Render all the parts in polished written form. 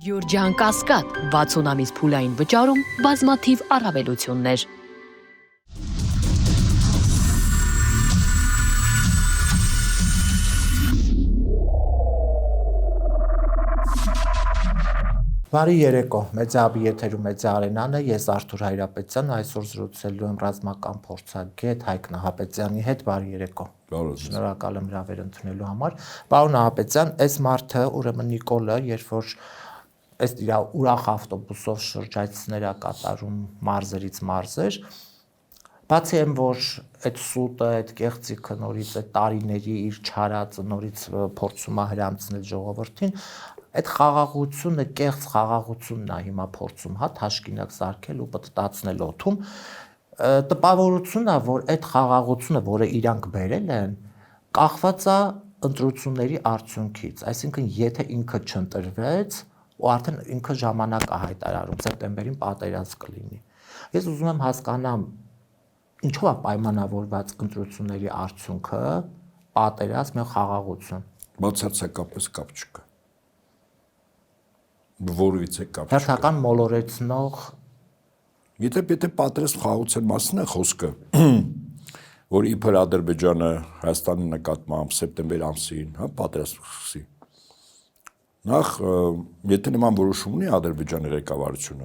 Յուրջան Կասկադ 60 ամիս փուլային վճարում բազմաթիվ առավելություններ։ Բարի երեկո, Մեծաբի եթերում Մեծա Արենան է, ես Արթուր Հայրապետյան, այսօր զրուցելու եմ ռազմական փորձագետ Հայկ Նահապետյանի հետ, բարի երեկո։ Շնորհակալ եմ հրավեր ընդունելու համար։ Պարոն Նահապետյան, այս մարդը, ուրեմն Նիկոլը, երբ որ այս իր ուրախ ավտոբուսով շրջայցներ է կատարում մարզերից մարզեր, բացի այն, որ այդ սուտը, այդ կեղծիքը նորից այդ տարիների իր չարածը նորից փորձում է հրամցնել ժողովրդին, այդ խաղաղությունը, կեղծ խաղաղությունն է հիմա փորձում, թաշկինակ սարքել ու պտտացնել օդում, տպավորությունն է, որ այդ խաղաղությունը, որը իրանք բերել են, կախված է ընտրությունների արդյունքից, այսինքն եթե ինքը չընտրվեց, ու արդեն ինքը ժամանակ է հայտարարում, սեպտեմբերին պատերազմ կլինի։ Ես ուզում եմ հասկանամ, ինչով է պայմանավորված ընտրությունների արդյունքը, պատերազմ եւ խաղաղություն։ Բացարձակապես կապ չկա։ Որևիցե կապ չկա։ Հերթական մոլորեցնող, եթե պատերազմ խաղաղության մասին է խոսքը, որ իբր Ադրբեջանը Հայաստանի նկատմամբ սեպտեմբեր ամսին, պատերազմ սկսի։ Նախ, եթե նման որոշում ունի Ադրբեջանի ղեկավարությունը,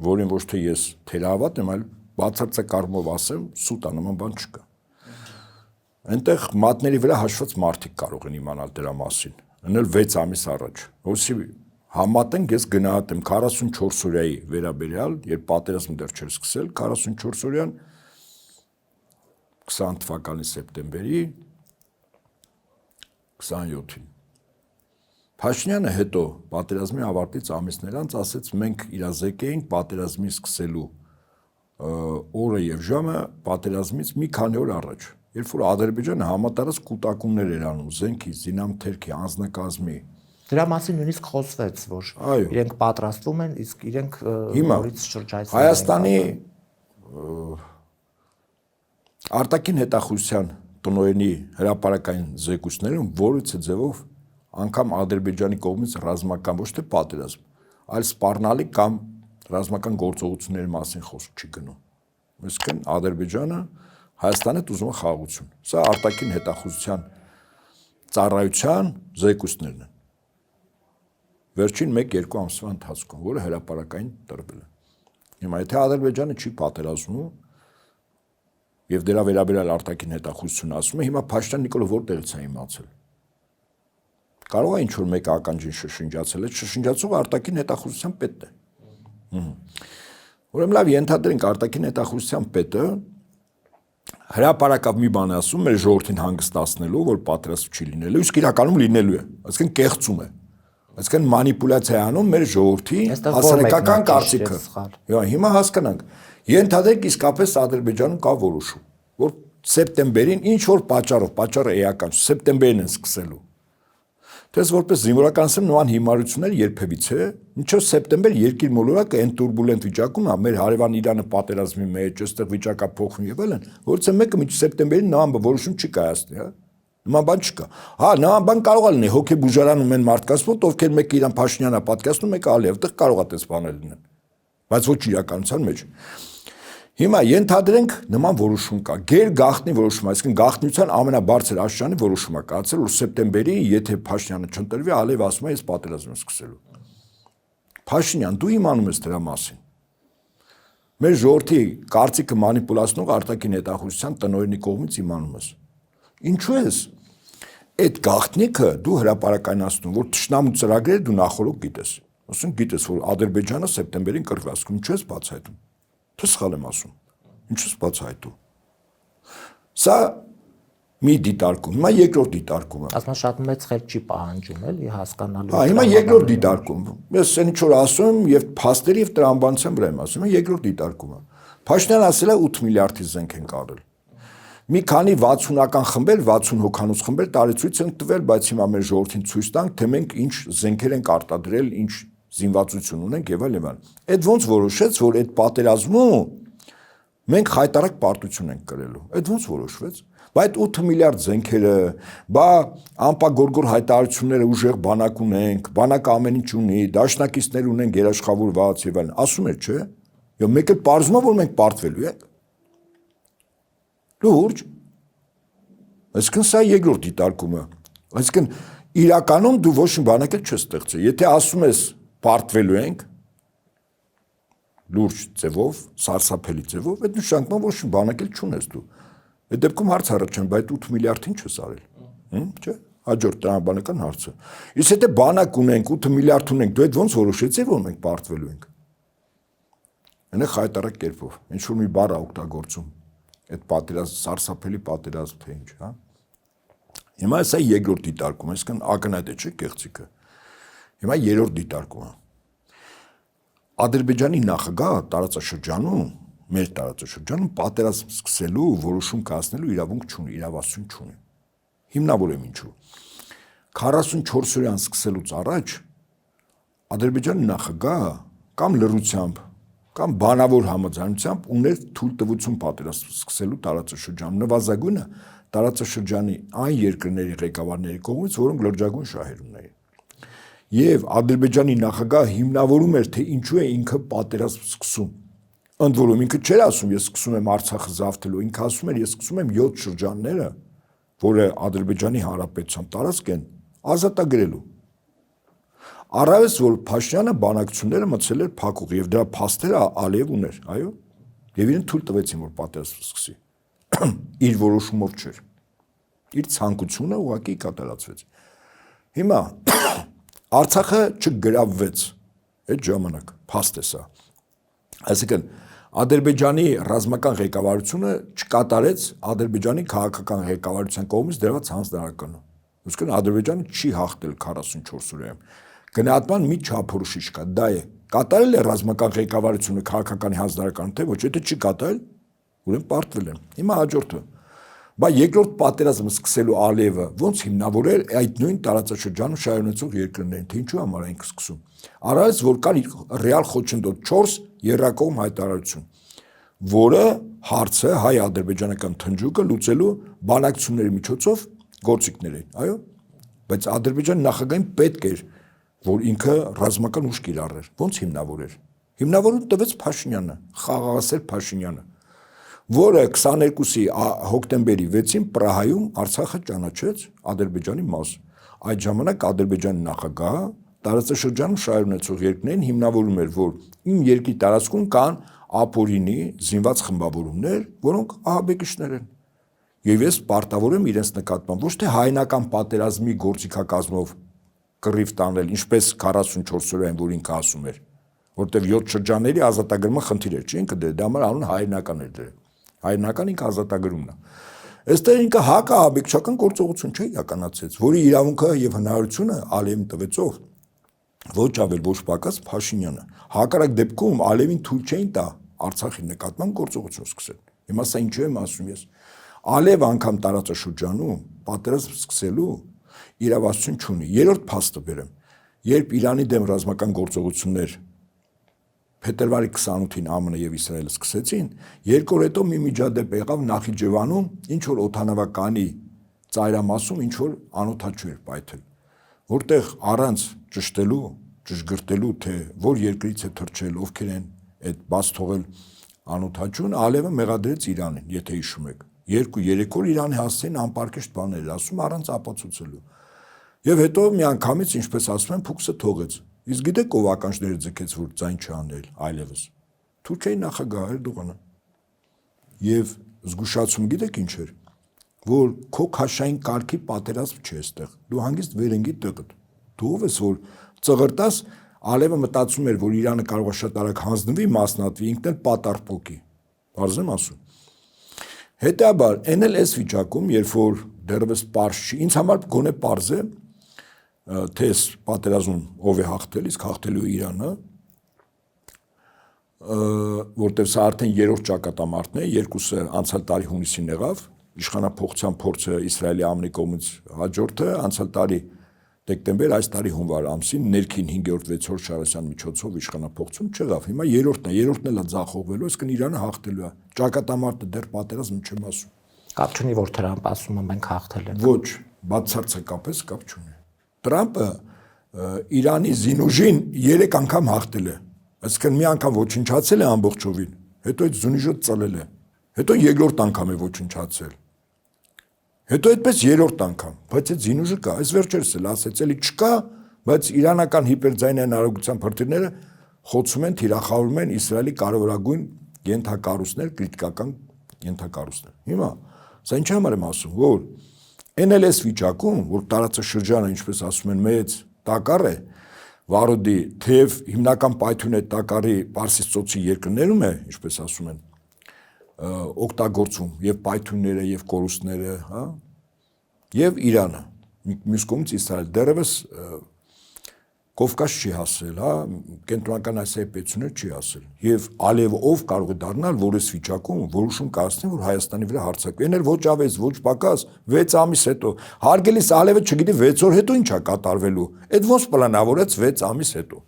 որին ոչ թե ես թերահավատ եմ, այլ բացարձակ առումով ասեմ, սուտ նման բան չկա։ Այնտեղ մատների վրա հաշված մարդիկ կարող են իմանալ դրա մասին, ընել 6 ամիս առաջ, որովհետեւ համատենք ես գնահատեմ 44 օրյայի վերաբերյալ, երբ պատերազմը դեռ չէր սկսել, 44 օրյան 20 թվականի սեպտեմբերի 27-ին։ Փաշինյանը հետո պատերազմի ավարտից ամիսներ անց ասեց, մենք իրազեկ էինք պատերազմի սկսելու օրը եւ ժամը պատերազմից մի քանի օր առաջ, երբ որ Ադրբեջանը համատարած կուտակումներ էր անում զենքի, զինամթերքի, անձնակազմի։ Դրա մասին նույնիսկ խոսվեց, որ իրենք պատրաստվում են, իսկ իրենք նորից շրջայցում են։ Հայաստանի արտաքին հետախուզության տնօրենի հրապարակային զեկույցներում որից է ձևով անգամ Ադրբեջանի կողմից ռազմական ոչ թե պատերազմ, այլ սպառնալիք կամ ռազմական գործողությունների մասին խոսք չի գնում։ Այսինքն Ադրբեջանը Հայաստանի հետ ուզում է խաղաղություն։ Սա արտաքին հետախուզության ծառայության զեկույցներն են։ Վերջին 1-2 ամսվա ընթացքում, որը հրապարակային տրվել է։ Հիմա եթե Ադրբեջանը չի պատերազմում եւ դրա վերաբերյալ արտաքին հետախուզությունը ասում է, հիմա Փաշինյան Նիկոլը որտեղից է իմացել։ Կարող է ինչ-որ մեկ ականջին շշնջացել, այդ շշնջացողը արտաքին հետախուզության պետն է։ Ուրեմն լավ, ենթադրենք արտաքին հետախուզության պետը հրապարակավ մի բան ասում, մեր ժողովրդին հանգստացնելու, որ պատերազմ չի լինելու, իսկ իրականում լինելու է, այսինքն կեղծում է։ Այսինքն մանիպուլյացիա անում մեր ժողովրդի հասարակական կարծիքը։ Հիմա հասկանանք, ենթադրենք իսկապես Ադրբեջանում կա որոշում, որ սեպտեմբերին ինչ որ պատճառով, պատճառը էական, սեպտեմբերին են սկսելու։ Դες որպես զինվորական ասեմ, նման հիմարություններ երբևիցե, մինչև սեպտեմբեր երկիր մոլորակը այն տուրբուլենտ վիճակում է, մեր հարևան Իրանը պատերազմի մեջ, այստեղ վիճակը փոխվում եւ այլն, որից մեկը մինչև սեպտեմբերին նման որոշում չի կայացնի, Նման բան չկա։ Նման բան կարող է լինի, հոգեբուժարանում են մարդկանց մոտ, ովքեր մեկը իրան Փաշինյանն է պատկասնում, մեկը Ալիև, այդտեղ կարող է այդպես բաներ լինեն, բայց ոչ իրականության մեջ։ Հիմա ենթադրենք նման որոշում կա, գերգաղտնի որոշում, այսինքն գաղտնիության ամենաբարձր աշճանի որոշում է կայացել, որ սեպտեմբերի, եթե Փաշինյանը չընտրվի, Ալիև ասում է, ես պատերազմ եմ սկսելու։ Փաշինյան, դու իմանում ես դրա մասին։ Մեր ժողովրդի կարծիքը մանիպուլացնող արտաքին հետախուզության տնօրենի կողմից իմանում ես։ Ինչու ես այդ գաղտնիքը դու հրապարակայնացնում, որ թշնամու ծրագրերը դու նախորդ գիտես։ Ասենք գիտես, որ Ադրբեջանը սեպտեմբերին կռվի, ասում ինչու ես բացահայտում։ Թե սխալ եմ ասում։ Ինչու ես բացահայտում։ Սա մի դիտարկում, հիմա երկրորդ դիտարկումը։ Ասում շատ մեծ խելք չի պահանջում, էլի հասկանալու։ Հիմա երկրորդ դիտարկում։ Ես այն ինչ որ ասում եմ եւ փաստերի եւ տրամաբանության վրա եմ ասում, երկրորդ դիտարկումը։ Փաշինյանը ասել է 8 միլիարդի զենք են կարել։ Մի քանի 60-ական խմբեր, 60 հոգանոց խմբեր տարեցույց են տվել, բայց հիմա մեր ժողովրդին ցույց տանք, թե մենք ինչ զենքեր ենք արտադրել, ինչ զինվածություն ունենք եւ այլն։ Այդ ոնց որոշեց, որ այդ պատերազմում մենք խայտարակ պարտություն ենք կրելու։ Այդ ոնց որոշվեց։ Բայց 8 միլիարդ զենքերը, բա անպագորգոր հայտարարությունները ուժեղ բանակ ունենք, բանակը ամեն ինչ ունի, դաշնակիցներ ունենք երաշխավորված եւ այլն, ասում էր, չէ՞։ Եվ մեկը պարզում է, որ մենք պարտվելու ենք։ Լուրջ։ Այսինքն սա երկրորդ դիտարկումը։ Այսինքն իրականում դու ոչ մի բանակ էլ չես ստեղծել։ Եթե ասում ես պարտվելու ենք լուրջ ձևով, սարսափելի ձևով, այդ նշանակում է ոչ մի բանակ էլ չունես դու։ Այդ դեպքում հարց առաջան, բայց 8 միլիարդ ինչ ես արել։ Չէ՞։ Հաջորդ տրամաբանական հարցը։ Իսկ եթե բանակ ունենք, 8 միլիարդ ունենք, դու այդ ոնց որոշեցի, որ մենք պարտվելու ենք։ Այնը խայտարակ կերպով, ինչ որ մի բառ է օգտագործում։ Այդ պատերազմ, սարսափելի պատերազմ թե ինչ, հա։ Հիմա սա երկրորդ դիտարկումը, այսինքն ակնհայտ է, չէ՞, կեղծիքը։ Հիմա երրորդ դիտարկումը։ Ադրբեջանի նախագահ տարածաշրջանում, մեր տարածաշրջանում պատերազմ սկսելու, որոշում կայացնելու իրավունք չունի, իրավասություն չունի։ Հիմնավորեմ ինչու։ 44 օրյան սկսելուց առաջ Ադրբեջանի նախագահը կամ լռությամբ, կամ բանավոր համաձայնությամբ ուներ թույլտվություն պատերազմ սկսելու տարածաշրջանում, նվազագույնը տարածաշրջանի այն երկրների ղեկավարների կողմից, որոնք լրջագույն շահեր ունեին։ Եվ Ադրբեջանի նախագահը հիմնավորում էր, թե ինչու է ինքը պատերազմ սկսում։ Ընդ որում ինքը չէր ասում, ես սկսում եմ Արցախը զավթելու, ինքը ասում էր, ես սկսում եմ 7 շրջանները, որը Ադրբեջանի Հանրապետության տարածք են, ազատագրելու։ Առավես որ Փաշինյանը բանակցությունները մտցել էր փակուղի եւ դրա փաստերը Ալիև ուներ, այո, եւ իրեն թույլ տվեցին, որ պատերազմ սկսի։ Իր որոշումով չէր։ Իր ցանկությունը ուղղակի կատարածվեց։ Հիմա Արցախը չգրավվեց այդ ժամանակ, փաստ է սա։ Այսինքն Ադրբեջանի ռազմական ղեկավարությունը չկատարեց Ադրբեջանի քաղաքական ղեկավարության կողմից դրված հանձնարարականը։ Այսինքն Ադրբեջանը չի հաղթել 44 օրյա։ Գնահատման մի չափորոշիչ կա, դա է։ Կատարել է ռազմական ղեկավարությունը քաղաքական հանձնարարականը, թե ոչ, եթե չի կատարել, ուրեմն պարտվել են։ Հիմա հաջորդը։ Բա երկրորդ պատերազմը սկսելու Ալիևը ոնց հիմնավորել այդ նույն տարածաշրջանում շարունակող երկրներին, թե ինչու համար ենք սկսում։ Առայց որ կար ռեալ խոչընդոտ 4 երրակողմ հայտարարություն, որը հարցը հայ-ադրբեջանական թնջուկը լուծելու բանակցությունների միջոցով գործիքներ են, այո, բայց Ադրբեջանի նախագահին պետք էր, որ ինքը ռազմական ուժ կիրառեր, ոնց հիմնավորեր։ Հիմնավորում տվեց Փաշինյանը, խաղաղասեր Փաշինյանը, որը 22-ի հոկտեմբերի 6-ին Պրահայում Արցախը ճանաչեց Ադրբեջանի մաս։ Այդ ժամանակ Ադրբեջանի նախագահը տարածաշրջանում շարունակող երկրներին հիմնավորում էր, որ իմ երկրի տարածքում կան ապօրինի զինված խմբավորումներ, որոնք ահաբեկիչներ են։ Եվ ես պարտավոր եմ իրենց նկատմամբ ոչ թե հայնական պատերազմի գործիքակազմով կռիվ տանել, ինչպես 44 օրյա որ ինքը ասում էր, որտեղ 7 շրջանների ազատագրման խնդիր էր, չէ՞ ինքը դա համար անուն հայնական էր դրել։ Հայնական ինքը ազատագրումն է։ Այստեղ ինքը հակահաբեկչական գործողություն չէ իրականացրեց, որի իրավունքը եւ հնարավորությունը Ալիևին տվեցով ոչ ավել ոչ պակաս Փաշինյանը։ Հակառակ դեպքում Ալիևին թույլ չէին տա Արցախի նկատմամբ գործողություն սկսել։ Հիմա սա ինչու եմ ասում ես։ Ալիև անգամ տարածաշրջանում պատերազմ սկսելու իրավասություն չունի։ Երրորդ փաստը բերեմ։ Երբ Իրանի դեմ ռազմական գործողություններ փետրվարի 28-ին ԱՄՆ եւ Իսրայելը սկսեցին, երկու օր հետո մի միջադեպ եղավ Նախիջևանում, ինչ որ օդանավականի ծայրամասում ինչ որ անօթաչու էր պայթել, որտեղ առանց ճշտելու, ճշգրտելու թե որ երկրից է թռչել, ովքեր են այդ բաց թողել անօթաչուն, Ալիևը մեղադրեց Իրանին, եթե հիշում եք։ 2-3 օր Իրանի հասցեին անպարկեշտ բաներ ասում առանց ապացուցելու։ Եվ հետո միանգամից, ինչպես ասում են, փուքսը թողեց։ Իսկ գիտեք ով ականջները ձգեց, որ ձայն չանել այլևս։ Թուրքիայի նախագահ Էրդողանը։ Եվ զգուշացում գիտեք ինչ էր, որ քո քաշային կարգի պատերազմ չէ այստեղ։ Դու հանգիստ վերենգի տղդ։ Դու ով ես որ ծղրտաս, Ալիևը մտածում էր, որ Իրանը կարող է շատ արագ հանձնվի, մասնատվի, ինքն էլ պատառփոկի։ Բարձ եմ ասում։ Հետաբար, այն էլ էս վիճակում, երբ որ դեռևս պարզ չի, ինձ համար գոնե պարզ է, թե պատերազմում ով է հաղթել, իսկ հաղթելու Իրանը, որտեղ սա արդեն երրորդ ճակատամարտն է, երկուսը անցյալ տարի հունիսին եղավ, իշխանափոխության փորձը Իսրայելի ԱՄՆ-ի կողմից հաջորդը, անցյալ տարի դեկտեմբեր, այս տարի հունվար ամսին ներքին 5-րդ 6-րդ Շարասյան միջոցով իշխանափոխություն չեղավ։ Հիմա երրորդն էլ է ձախողվելու, այսինքն Իրանը հաղթելու է։ Ճակատամարտը դեռ պատերազմ չեմ ասում։ Կապ չունի, որ Թրամփ ասում է մենք հաղթել ենք։ Ոչ, բացարձակապես կապ չունի։ Թրամփը Իրանի զինուժին 3 անգամ հաղթել է։ Այսինքն մի անգամ ոչնչացել է ամբողջովին, հետո այդ զինուժը ծլել է։ Հետո երկրորդ անգամ է ոչնչացել։ Հետո այդպես երրորդ անգամ, բայց այդ զինուժը կա, այս վերջերս էլ ասեց, էլի չկա, բայց իրանական հիպերձայնային արագության փրկիրները խոցում են, թիրախավորում են Իսրայելի կարևորագույն ենթակառույցներ, քրիտիկական ենթակառույցներ։ Հիմա սա ինչ համար եմ ասում, որ NLS վիճակում, որ տարածաշրջանը, ինչպես ասում են, մեծ տակառ է, վարոդի, թեև հիմնական պայթյունը տակառի Պարսից ծոցի երկրներում է, ինչպես ասում են, օգտագործում եւ պայթյունները եւ կորուստները, հա, եւ Իրանը, մյուս կողմից Իսրայել դեռևս Կովկաս չի հասել, հա, կենտրոնական Ասիայի պետություններ չի հասել։ Եվ Ալիևը ով կարող է դառնալ, որ այս վիճակում որոշում կայացնի, որ Հայաստանի վրա հարձակվի։ Էն էլ ոչ ավեզ, ոչ պակաս, 6 ամիս հետո։ Հարգելիս Ալիևը չգիտի 6 օր հետո ինչ է կատարվելու։ Այդ ոնց պլանավորեց 6 ամիս հետո։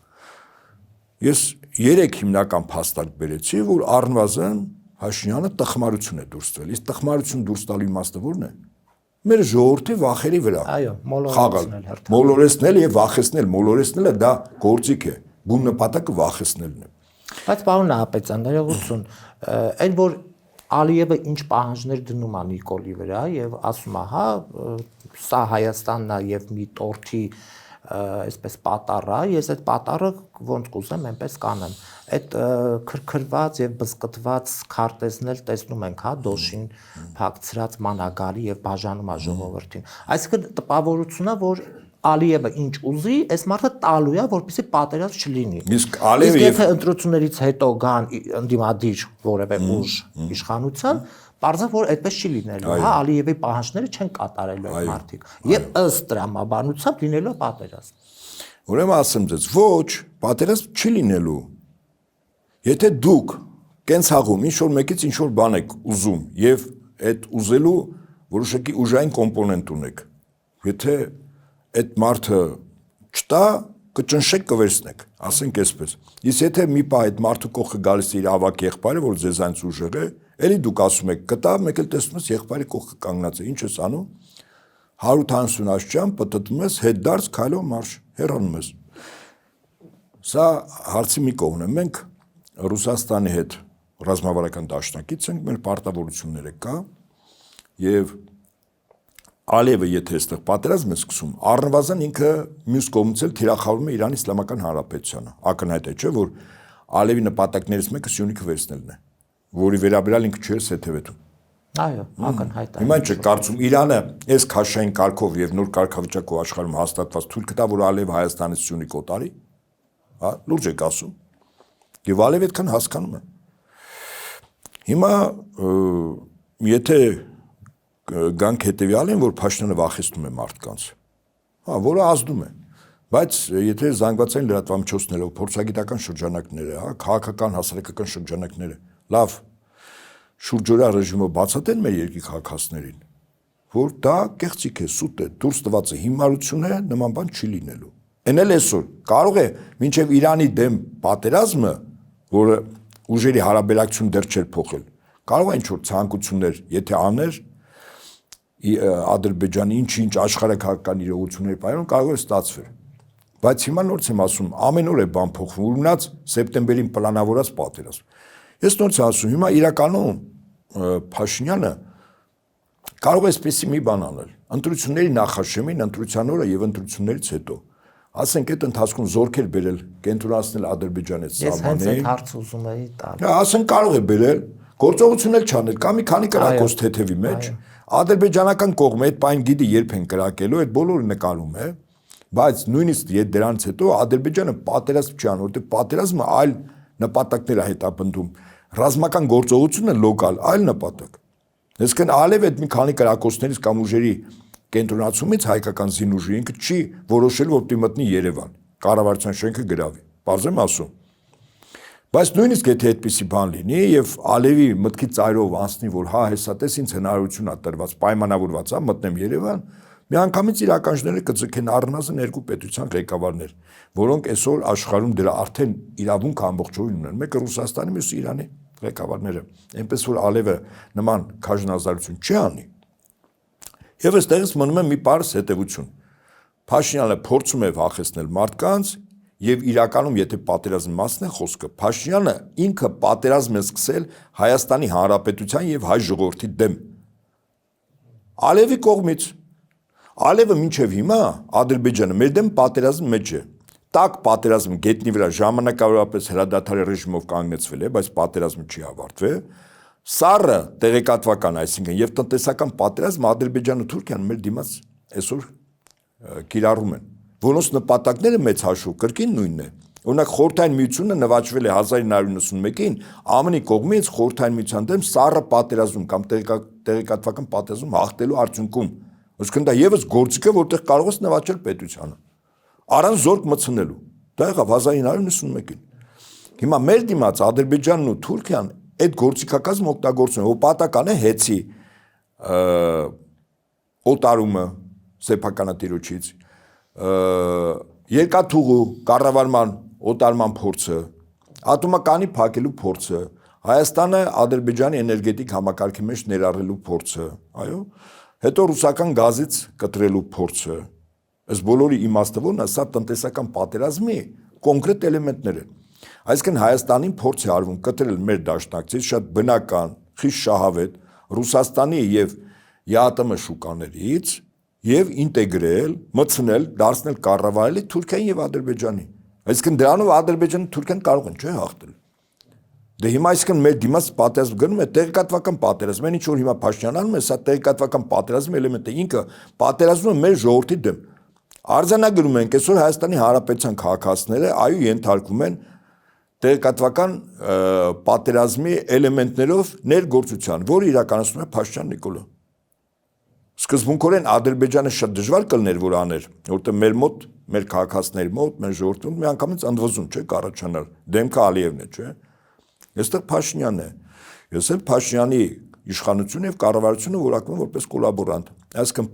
Ես 3 հիմնական փաստարկ բերեցի, որ առնվազն Փաշինյանը տխմարություն է դուրս տվել։ Իսկ տխմարություն դուրս տալու իմաստը ո՞րն է։ Մեր ժողովրդի վախերի վրա։ Այո, մոլորեցնել եւ վախեցնել, մոլորեցնելը դա գործիք է, բուն նպատակը վախեցնելն է։ Բայց պարոն Նահապետյան, ներողություն, այն որ Ալիևը ինչ պահանջներ դնում է Նիկոլի վրա եւ ասում է, հա, սա Հայաստանն է եւ մի տորթի այսպես պատառա, ես այդ պատառը ոնց կուզեմ, այնպես կանեմ։ Այդ քրքրված եւ բզկտված քարտեզներ տեսնում ենք, հա, դոշին փակցրած մանագալի եւ բաժանում է ժողովրդին։ Այսինքն տպավորությունն է, որ Ալիևը ինչ ուզի, այս մարդը տալու է, որպեսզի պատերազմ չլինի։ Իսկ Ալիևը եթե ընտրություններից հետո գան ընդդիմադիր որևէ ուժ իշխանության, Պարզա որ այդպես չի լինելու, հա, Ալիևի պահանջները չեն կատարելու այդ մարդիկ։ Եվ ըստ տրամաբանությամբ լինելու է պատերազմ։ Ուրեմն ասեմ ձեզ, ոչ, պատերազմ չի լինելու։ Եթե դուք կենցաղում ինչ որ մեկից ինչ որ բան եք ուզում եւ այդ ուզելու որոշակի ուժային կոմպոնենտ ունեք, եթե այդ մարդը չտա, կճնշեք կվերցնեք, ասենք այսպես։ Իսկ եթե մի պահ այդ մարդու կողքը գալիս է իր ավակ եղբայրը, որ ձեզանից ուժեղ է, էլի դուք ասում եք, կտա, մեկ էլ տեսնում ես եղբայրի կողքը կանգնած է, ինչ ես անում։ 150 աշճան պտտում ես, հետ դարձ քայլով մարշ, հեռանում ես։ Սա հարցի մի կողմն է, մենք Ռուսաստանի հետ ռազմավարական դաշնակից ենք, մեր պարտավորությունները կա եւ Ալիևը եթե այստեղ պատերազմ է սկսում, առնվազն ինքը մյուս կողմից էլ թիրախավորում է Իրանի Իսլամական Հանրապետությանը։ Ակնհայտ է, չէ՞, որ Ալիևի նպատակներից մեկը Սյունիքը վերցնելն է, որի վերաբերյալ ինքը չէ սեթևեթում։ Այո, ակնհայտ է։ Հիմա չէ, կարծում Իրանը այս քաշային կարգով եւ նոր կարգավիճակով աշխարհում հաստատված թույլ կտա, որ Ալիևը Հայաստանից Սյունիք օտարի, հա, լուրջ եք ասում։ Եվ Ալիևը այդքան հասկանում է։ Հիմա եթե գանք հետևյալին, որ Փաշինյանը վախեցնում է մարդկանց, հա, որը ազդում է, բայց եթե զանգվածային լրատվամիջոցներով փորձագիտական շրջանակները, հա, քաղաքական հասարակական շրջանակները, լավ շուրջօրյա ռեժիմով բացատրեն մեր երկրի քաղաքացիներին, որ դա կեղծիք է, սուտ է, դուրս տված է, հիմարություն է, նման բան չի լինելու։ Էն էլ այսօր կարող է մինչև Իրանի դեմ պատերազմը, որը ուժերի հարաբերակցություն դեռ չէր փոխել, կարող է ինչ-որ ցանկություններ, եթե աներ Ադրբեջանի ինչ աշխարհակահաղական իրողությունների պայմաններում կարող է ստացվել։ Բայց հիմա նորից եմ ասում, ամեն օր է բան փոխվում, ունած սեպտեմբերին պլանավորած պատերազմ։ Ես նորից ասում, հիմա իրականում Փաշինյանը կարող է այսպեսի մի բան անել։ Ընտրությունների նախաշեմին, ընտրության օրը եւ ընտրություններից հետո, ասենք այդ ընթացքում զորքեր բերել, կենտրոնացնել Ադրբեջանի հետ սահմանին։ Ես հենց այդ հարցը ուզում էի տալ։ Ասենք կարող է բերել, գործողություն էլ չանել, կամ մի քանի կրակոց թեթևի մեջ։ Ադրբեջանական կողմը այդ պայն գիտի երբ են կրակելու, այդ բոլորը նկարում է, բայց նույնիսկ դրանից հետո Ադրբեջանը պատերազմ չի անում, որտեղ պատերազմը այլ նպատակներ է հետապնդում, ռազմական գործողությունը լոկալ, այլ նպատակ։ Այսինքն Ալիևը այդ մի քանի կրակոցներից կամ ուժերի կենտրոնացումից հայկական զինուժի ինքը չի որոշել, որ պիտի մտնի Երևան, կառավարության շենքը գրավի։ Պարզ եմ ասում։ Բայց նույնիսկ եթե այդպիսի բան լինի եւ Ալիևի մտքի ծայրով անցնի, որ հա հեսա տես ինձ հնարավորություն է տրված, պայմանավորված է մտնեմ Երևան, միանգամից իր ականջները կձգեն առնվազն երկու պետության ղեկավարներ, որոնք այսօր աշխարհում դրա արդեն իրավունք ամբողջովին ունեն, մեկը Ռուսաստանի, մյուսը Իրանի։ ղեկավարները, այնպես որ Ալիևը նման քաջնազարություն չի անի։ Եվ այստեղից մնում է մի պարզ հետևություն։ Փաշինյանը փորձում է վախեցնել մարդկանց եւ իրականում եթե պատերազմի մասն է խոսքը, Փաշինյանը ինքը պատերազմ է սկսել Հայաստանի Հանրապետության եւ հայ ժողովրդի դեմ։ Ալիևի կողմից Ալիևը մինչև հիմա Ադրբեջանը մեր դեմ պատերազմի մեջ է։ Տակ պատերազմը գետնի վրա ժամանակավորապես հրադադարի ռեժիմով կանգնեցվել է, բայց պատերազմը չի ավարտվել։ Սառը տեղեկատվական, այսինքն եւ տնտեսական պատերազմը Ադրբեջանը Թուրքիան մեր դիմաց այսօր կիրառում են, որոնց նպատակները մեծ հաշվով կրկին նույնն է։ Օրինակ Խորհրդային Միությունը նվաճվել է 1991-ին ԱՄՆ-ի կողմից Խորհրդային Միության դեմ սառը պատերազմ կամ տեղեկատվական պատերազմ հաղթելու արդյունքում։ Այսինքն դա եւս գործիք է, որտեղ կարող ես նվաճել պետությանը։ Առանց զորք մտցնելու։ Դա եղավ 1991-ին։ Հիմա մեր դիմաց Ադրբեջանն ու Թուրքիան այդ գործիքակազմը օգտագործում են, որ պատական է հեցի օտարումը սեփականատիրոջից, երկաթուղու կառավարման օտարման փորձը, ատոմականի փակելու փորձը, Հայաստանը Ադրբեջանի էներգետիկ համակարգի մեջ ներառելու փորձը, այո, հետո ռուսական գազից կտրելու փորձը։ Այս բոլորի իմաստը ո՞րն է, սա տնտեսական պատերազմի կոնկրետ էլեմենտներ են։ Այսինքն Հայաստանին փորձ է արվում կտրել մեր դաշնակցից շատ բնական, խիստ շահավետ Ռուսաստանի եւ ԵԱՏՄ շուկաներից եւ ինտեգրել, մտցնել, դարձնել կառավարելի Թուրքիային եւ Ադրբեջանին։ Այսինքն դրանով Ադրբեջանը Թուրքիան կարող են, չէ՞, հաղթել։ Դե հիմա այսինքն մեր դիմաց պատերազմ գնում է տեղեկատվական պատերազմ, այն ինչ որ հիմա Փաշինյանն անում է, սա տեղեկատվական պատերազմի էլեմենտ է, ինքը պատերազմում է մեր ժողովրդի դեմ։ Արձանագրում ենք այսօր Հայաստանի Հանրապետության քաղաքացիները այո ենթարկվում են տեղեկատվական պատերազմի էլեմենտներով ներգործության, որը իրականացնում է Փաշինյան Նիկոլը։ Սկզբունքորեն Ադրբեջանը շատ դժվար կլներ որ աներ, որտեղ մեր մոտ, մեր քաղաքացիների մոտ, մեր ժողովրդի մոտ միանգամից ընդվզում չէ կառաջանալ, դեմքը Ալիևն է, չէ։ Այստեղ Փաշինյանն է։ Ես էլ Փաշինյանի իշխանությունը եւ կառավարությունը որակվում որպես կոլաբորանտ։ Այսինքն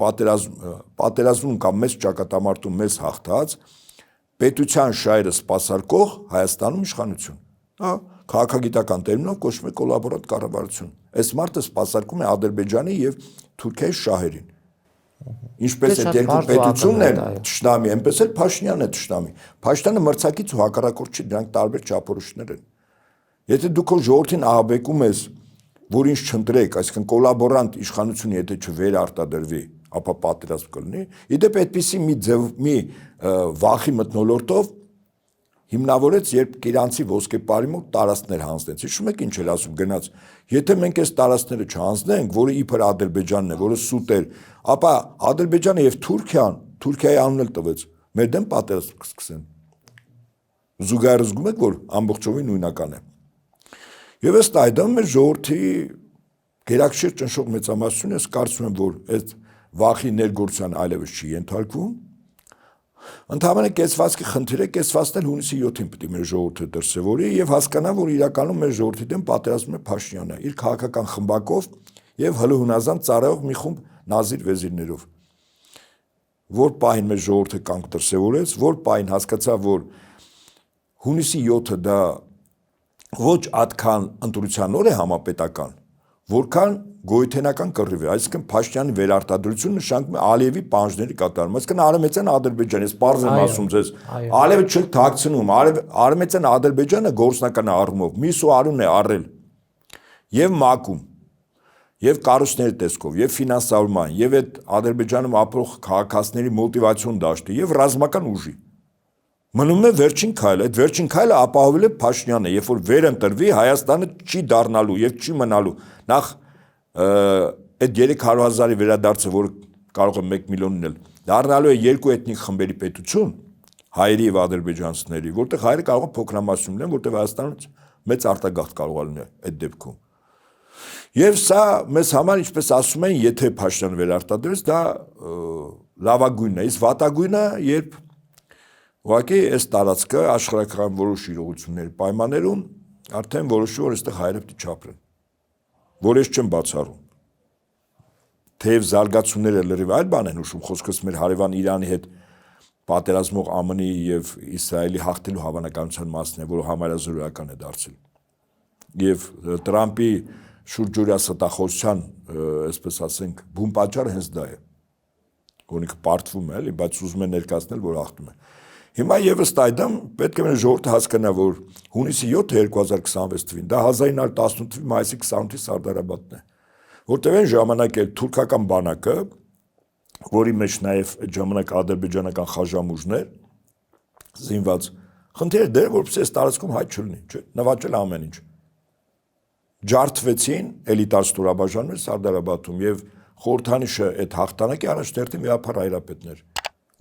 պատերազմում կամ մեծ ճակատամարտում մեզ հաղթած պետության շահերը սպասարկող Հայաստանում իշխանություն։ Հա, քաղաքագիտական տերմինով կոչվում է կոլաբորանտ կառավարություն։ Այս մարդը սպասարկում է Ադրբեջանի եւ Թուրքիայի շահերին։ Ինչպես է երկու պետությունն են ճշտամի, այնպես էլ Փաշինյանն է ճշտամի։ Փաշինյանը մրցակից ու հակառակորդ չի, դրանք տարբեր չափորոշիչներ են։ Եթե դու քո ժողովրդին ահաբեկում ես, որ ինչ չընտրեք, այսինքն կոլաբորանտ իշխանությունը եթե չվերարտադրվի, ապա պատերազմ կլինի։ Իդեպ այդպիսի մի վախի մթնոլորտով հիմնավորեց, երբ Կիրանցի ոսկեպարի մոտ տարածքներ հանձնեց։ Հիշում եք ինչ էր ասում գնաց։ Եթե մենք այս տարածքները չհանձնենք, որը իբր Ադրբեջանն է, որը սուտ էր, ապա Ադրբեջանը եւ Թուրքիայի անուն էլ տվեց, մեր դեմ պատերազմ կսկսեն։ Զուգահեռ զգում եք, որ ամբողջովին նույնական է։ Եվ ըստ այդմ մեր ժողովրդի գերակշիռ ճնշող մեծամասնությունը ես կարծում եմ, որ այդ վախի ներգործության այլևս չի ենթարկվում։ Ընդհանրապես կեցվածքի խնդիրը կեցվածն էլ հունիսի 7-ին պետք է մեր ժողովուրդը դրսևորի եւ հասկանա, որ իրականում մեր ժողովրդի դեմ պատերազմում է Փաշինյանը իր քաղաքական խմբակով եւ հլհունազան ծառայող մի խումբ նազիր վեզիրներով։ Որ պահին մեր ժողովուրդը կանգ դրսևորեց, որ պահին հասկացավ, որ հունիսի 7-ը դա ոչ այդքան ընտրության օր է համապետական, որքան գոյութենական կռիվ է, այսինքն Փաշինյանի վերարտադրությունը նշանակում է Ալիևի պահանջների կատարում, այսինքն Արևմտյան Ադրբեջանը, ես պարզ եմ ասում ձեզ, Ալիևը չի թաքցնում, Արևմտյան Ադրբեջանը գործնական առումով միս ու արուն է առել եւ մակում, եւ կառույցների տեսքով, եւ ֆինանսավորման, եւ այդ Ադրբեջանում ապրող քաղաքացիների մոտիվացիոն դաշտի եւ ռազմական ուժի։ Մնում է վերջին քայլը, այդ վերջին քայլը ապահովել է Փաշինյանը, երբ որ վերընտրվի Հայաստանը չի դառնալու եւ չի մնալու։ Նախ այդ 300,000-ի վերադարձը, որ կարող է 1 միլիոնն էլ, դառնալու է երկու էթնիկ խմբերի պետություն, հայերի եւ ադրբեջանցիների, որտեղ հայերը կարող են փոքրամասնում լինեն, որտեղ Հայաստանից մեծ արտագաղթ կարող է լինել այդ դեպքում։ Եվ սա մեզ համար, ինչպես ասում են, եթե Փաշինյանը վերարտադրեց, դա լավագույնն է, իսկ վատագույնը, երբ ուղղակի այս տարածքը աշխարհական որոշ իրողությունների պայմաններում արդեն որոշում որ այստեղ հայերը պետք է չապրեն, որ ես չեմ բացառում։ Թեև զարգացումները լրիվ այլ բան են հուշում, խոսքս մեր հարևան Իրանի հետ պատերազմող ԱՄՆ-ի եւ Իսրայելի հաղթելու հավանականության մասն է, որը համարյա զրոյական է դարձել։ եւ Տրամպի շուրջօրյա ստախոսության, այսպես ասենք, բուն պատճառը հենց դա է։ Որոնք պարտվում է, էլի, բայց ուզում են ներկայացնել, որ հաղթում է։ Հիմա եւս այդամ պետք է մեր ժողովուրդը հասկանա, որ հունիսի 7-ը 2026 թվին, դա 1918 թվականի մայիսի 28-ի Սարդարաբադն է, որտեղ այն ժամանակ էլ թուրքական բանակը, որի մեջ նաեւ այդ ժամանակ ադրբեջանական խաժամուժներ զինված, խնդիրը դեր որպես այս տարածքում հայտ չլինի, չէ՞, նվաճել ամեն ինչ։ Ջարդվեցին էլիտար ստորաբաժանումներ Սարդարաբադում եւ խորհրդանիշը այդ հաղթանակի առաջնորդին միապար հայրապետներ,